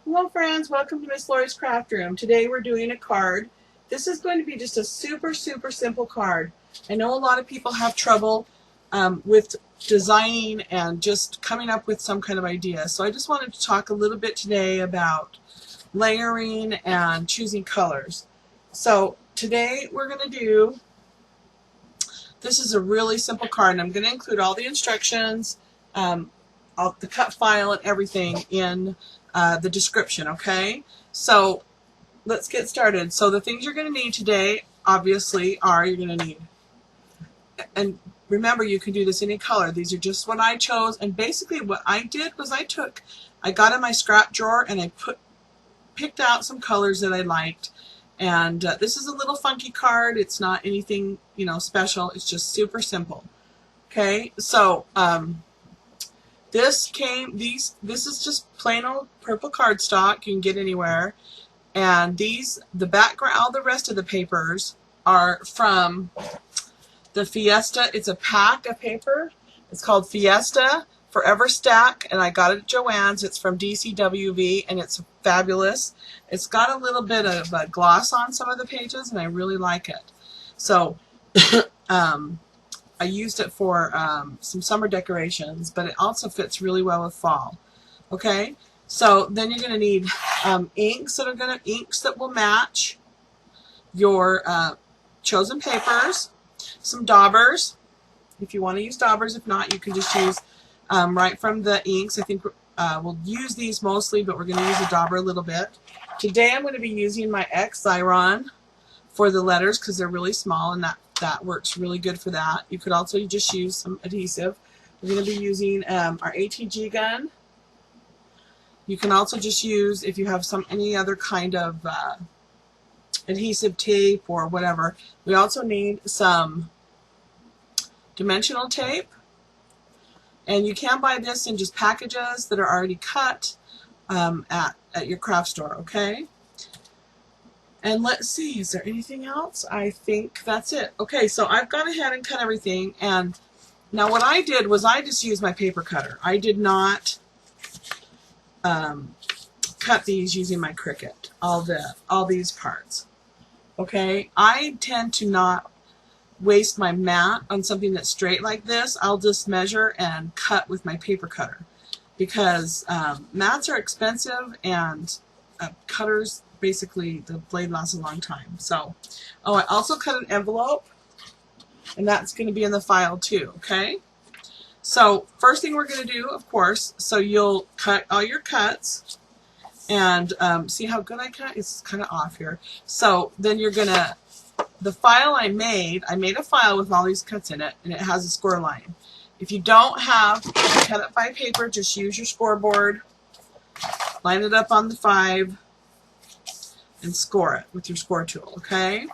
Hello friends, welcome to Miss Lori's Craft Room. Today we're doing a card. This is going to be just a super simple card. I know a lot of people have trouble with designing and just coming up with some kind of idea. So I just wanted to talk a little bit today about layering and choosing colors. So today we're going to do, this is a really simple card, and I'm going to include all the instructions, the cut file and everything in the description, okay? So let's get started. So the things you're going to need today, obviously, are you're going to need, and remember you can do this any color. These are just what I chose, and basically what I did was I got in my scrap drawer and I picked out some colors that I liked. And this is a little funky card. It's not anything, special. It's just super simple. Okay, so this is just plain old purple cardstock you can get anywhere, and the background, all the rest of the papers are from the Fiesta. It's a pack of paper. It's called Fiesta Forever Stack, and I got it at Joann's. It's from DCWV, and it's fabulous. It's got a little bit of a gloss on some of the pages, and I really like it. So I used it for some summer decorations, but it also fits really well with fall. Okay, so then you're going to need inks that will match your chosen papers, some daubers, if you want to use daubers. If not, you can just use right from the inks. I think we'll use these mostly, but we're going to use a dauber a little bit. Today I'm going to be using my Xyron for the letters because they're really small, and that works really good for that. You could also just use some adhesive. We're going to be using our ATG gun. You can also just use, if you have any other kind of adhesive tape or whatever. We also need some dimensional tape, and you can buy this in just packages that are already cut at your craft store. Okay, and let's see, is there anything else? I think that's it. Okay, so I've gone ahead and cut everything, and now what I did was I just used my paper cutter. I did not cut these using my Cricut, all these parts. Okay, I tend to not waste my mat on something that's straight like this. I'll just measure and cut with my paper cutter, because mats are expensive, and cutters, basically the blade lasts a long time. So, oh, I also cut an envelope, and that's going to be in the file too. Okay, so first thing we're going to do, of course, so you'll cut all your cuts, and see how good I cut? It's kind of off here. So then you're going to, the file I made a file with all these cuts in it, and it has a score line. If you don't have cut up by paper, just use your scoreboard, line it up on the 5, and score it with your score tool. Okay?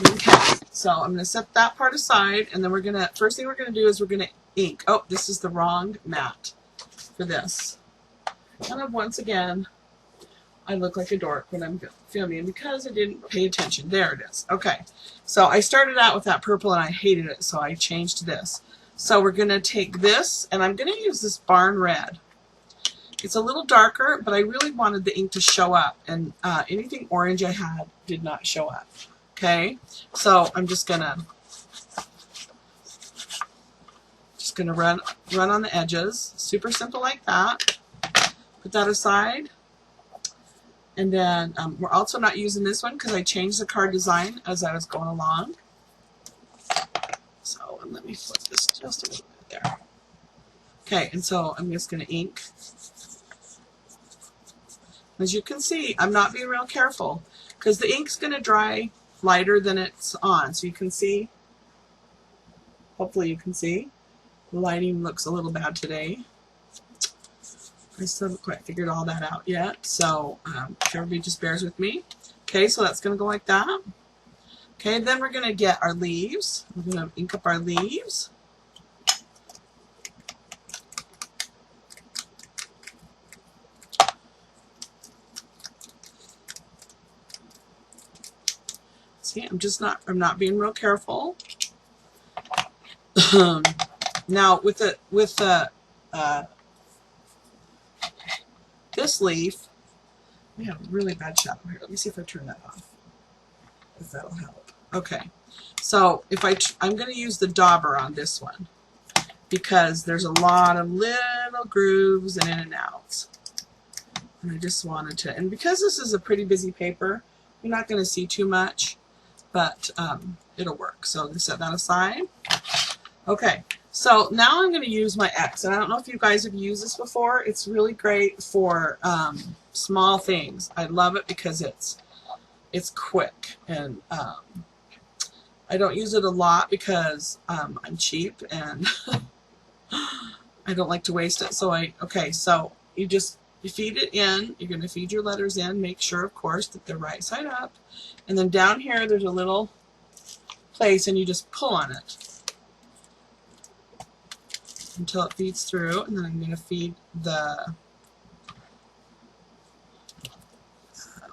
Okay, so I'm going to set that part aside, and then first thing we're going to do is we're going to ink. Oh, this is the wrong mat for this. Kind of, once again, I look like a dork when I'm filming because I didn't pay attention. There it is. Okay, so I started out with that purple and I hated it, so I changed to this. So we're going to take this, and I'm going to use this Barn Red. It's a little darker, but I really wanted the ink to show up, and anything orange I had did not show up. Okay, so I'm just gonna run on the edges. Super simple like that. Put that aside. And then we're also not using this one because I changed the card design as I was going along. So let me flip this just a little bit there. Okay, and so I'm just going to ink. As you can see, I'm not being real careful because the ink's going to dry lighter than it's on. So you can see, hopefully you can see, the lighting looks a little bad today. I still haven't quite figured all that out yet, so everybody just bears with me. Okay, so that's going to go like that. Okay, then we're going to get our leaves. We're going to ink up our leaves. See, I'm not being real careful. Now with the this leaf, we have a really bad shadow here. Let me see if I turn that off, if that'll help. Okay, so if I'm going to use the dauber on this one because there's a lot of little grooves and in and outs. And I just wanted to, and because this is a pretty busy paper, you're not going to see too much, but it'll work. So I'm going to set that aside. Okay, so now I'm going to use my X. And I don't know if you guys have used this before. It's really great for small things. I love it because it's quick. And I don't use it a lot because I'm cheap and I don't like to waste it. So okay, so you feed it in. You're going to feed your letters in. Make sure, of course, that they're right side up. And then down here, there's a little place, and you just pull on it until it feeds through. And then I'm going to feed the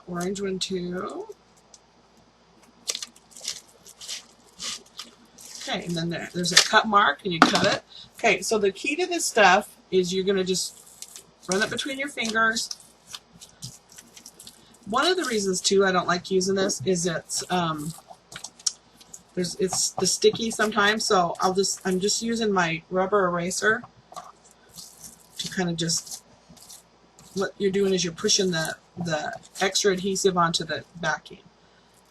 orange one too. Okay, and then there's a cut mark, and you cut it. Okay, so the key to this stuff is you're going to just run it between your fingers. One of the reasons too I don't like using this is it's the sticky sometimes. So I'm just using my rubber eraser to kind of just, what you're doing is you're pushing the extra adhesive onto the backing.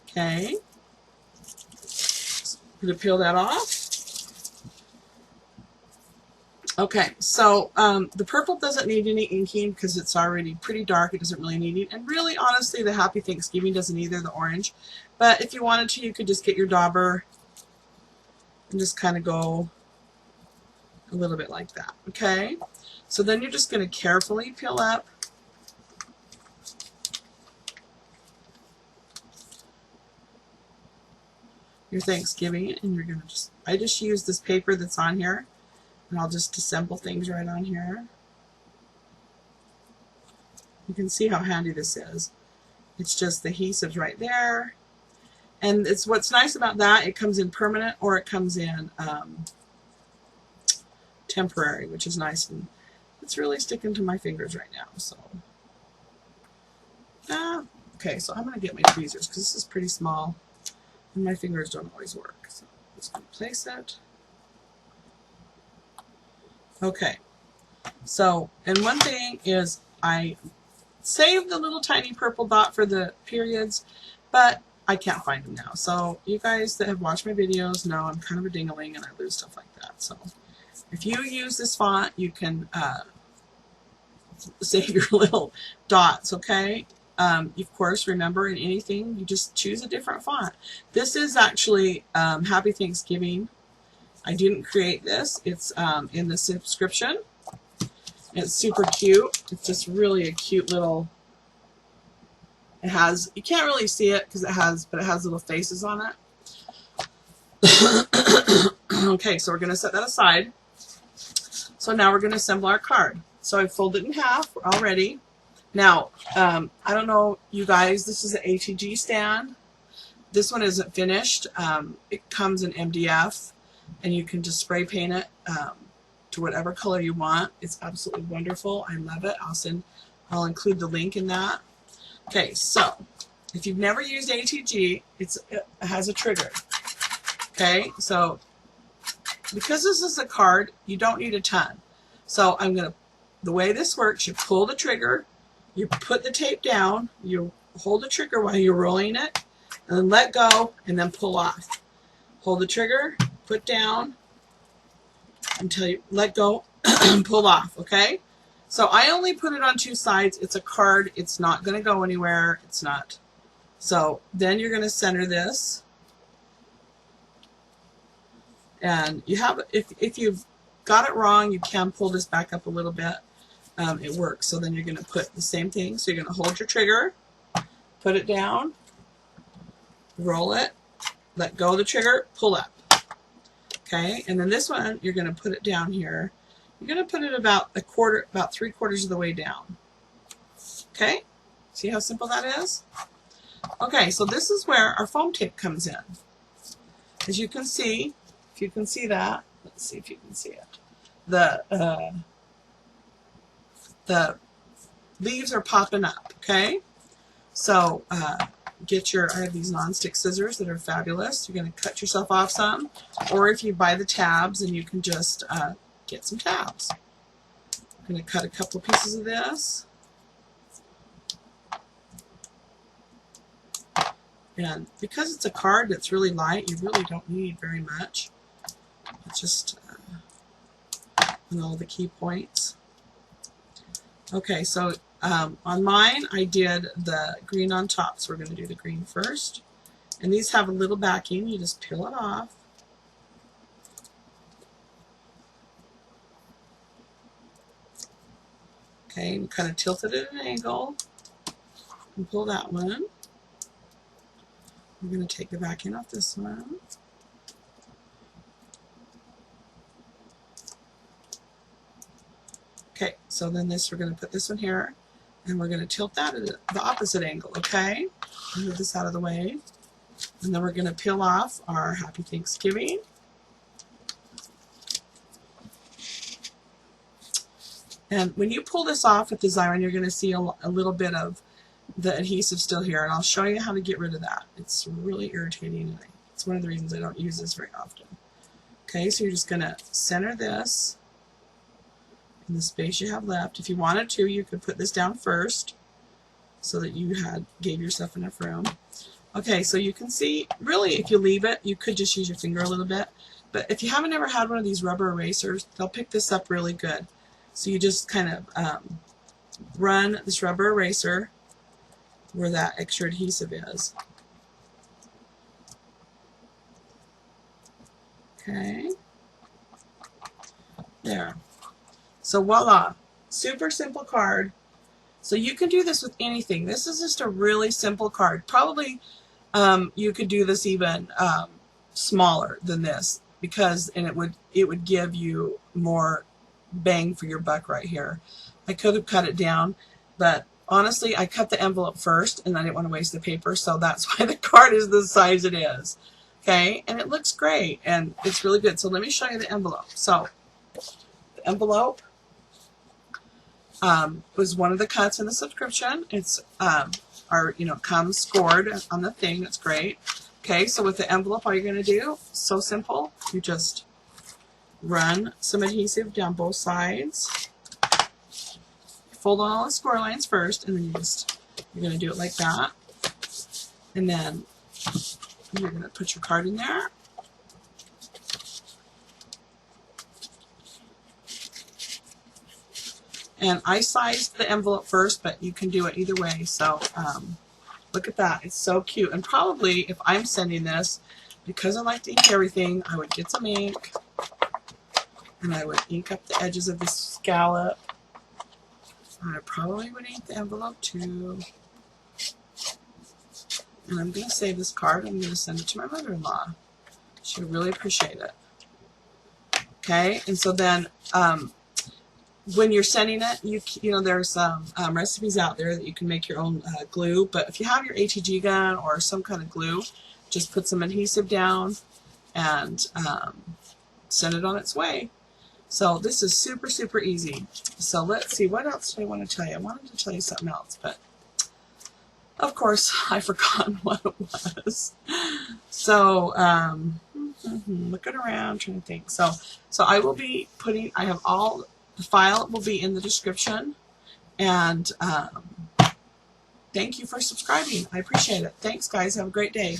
Okay, I'm going to peel that off. Okay, so the purple doesn't need any inking because it's already pretty dark. It doesn't really need it. And really, honestly, the Happy Thanksgiving doesn't either, the orange. But if you wanted to, you could just get your dauber and just kind of go a little bit like that. Okay, so then you're just going to carefully peel up. Your Thanksgiving, and you're going to I just use this paper that's on here. And I'll just assemble things right on here. You can see how handy this is. It's just the adhesive's right there. And it's what's nice about that, it comes in permanent or it comes in temporary, which is nice. And it's really sticking to my fingers right now. So, okay, so I'm going to get my tweezers because this is pretty small. And my fingers don't always work. So I'm just going to place it. Okay, so, and one thing is I saved the little tiny purple dot for the periods, but I can't find them now. So you guys that have watched my videos know I'm kind of a ding-a-ling and I lose stuff like that. So if you use this font, you can save your little dots, okay? Of course, remember, in anything, you just choose a different font. This is actually Happy Thanksgiving. I didn't create this. It's in the subscription. It's super cute. It's just really a cute little, it has, you can't really see it because it has little faces on it. Okay, so we're going to set that aside. So now we're going to assemble our card. So I folded it in half already. Now, I don't know, you guys, this is an ATG stand. This one isn't finished. It comes in MDF. And you can just spray paint it to whatever color you want. It's absolutely wonderful. I love it. I'll include the link in that. Okay, so if you've never used ATG, it has a trigger. Okay, so because this is a card, you don't need a ton. So the way this works, you pull the trigger, you put the tape down, you hold the trigger while you're rolling it, and then let go, and then pull off. Hold the trigger, put down until you let go and pull off, okay? So I only put it on two sides. It's a card. It's not going to go anywhere. It's not. So then you're going to center this. And you have, if you've got it wrong, you can pull this back up a little bit. It works. So then you're going to put the same thing. So you're going to hold your trigger, put it down, roll it, let go of the trigger, pull up. Okay, and then this one, you're going to put it down here. You're going to put it about about 3/4 of the way down. Okay, see how simple that is? Okay, so this is where our foam tape comes in. As you can see, if you can see that, let's see if you can see it. The leaves are popping up, okay? So get your, I have these non-stick scissors that are fabulous. You're going to cut yourself off some, or if you buy the tabs, and you can just get some tabs. I'm going to cut a couple of pieces of this. And because it's a card that's really light, you really don't need very much. It's just on all the key points. Okay, so on mine, I did the green on top, so we're going to do the green first. And these have a little backing. You just peel it off. Okay, and kind of tilt it at an angle. And pull that one. We're going to take the backing off this one. Okay, so then we're going to put this one here, and we're going to tilt that at the opposite angle, okay? Move this out of the way. And then we're going to peel off our Happy Thanksgiving. And when you pull this off with the Xyron, you're going to see a little bit of the adhesive still here, and I'll show you how to get rid of that. It's really irritating, and it's one of the reasons I don't use this very often. Okay, so you're just going to center this in the space you have left. If you wanted to, you could put this down first so that you gave yourself enough room. Okay, so you can see, really, if you leave it, you could just use your finger a little bit. But if you haven't ever had one of these rubber erasers, they'll pick this up really good. So you just kind of run this rubber eraser where that extra adhesive is. Okay. There. So voila. Super simple card. So you can do this with anything. This is just a really simple card. Probably you could do this even smaller than this, because it would give you more bang for your buck right here. I could have cut it down, but honestly, I cut the envelope first, and I didn't want to waste the paper, so that's why the card is the size it is. Okay, and it looks great, and it's really good. So let me show you the envelope. So the envelope was one of the cuts in the subscription. It's comes scored on the thing. That's great. Okay, so with the envelope, all you're going to do, so simple, you just run some adhesive down both sides. Fold on all the score lines first, and then you're going to do it like that. And then you're going to put your card in there. And I sized the envelope first, but you can do it either way. So look at that. It's so cute. And probably if I'm sending this, because I like to ink everything, I would get some ink, and I would ink up the edges of the scallop. I probably would ink the envelope too. And I'm going to save this card. I'm going to send it to my mother-in-law. She'll really appreciate it. Okay, and so then when you're sending it, you know there's some recipes out there that you can make your own glue. But if you have your ATG gun or some kind of glue, just put some adhesive down and send it on its way. So this is super, super easy. So let's see, what else do I want to tell you? I wanted to tell you something else, but of course I forgot what it was. So looking around, trying to think. So I will be putting, I have all, the file will be in the description, and thank you for subscribing. I appreciate it. Thanks, guys. Have a great day.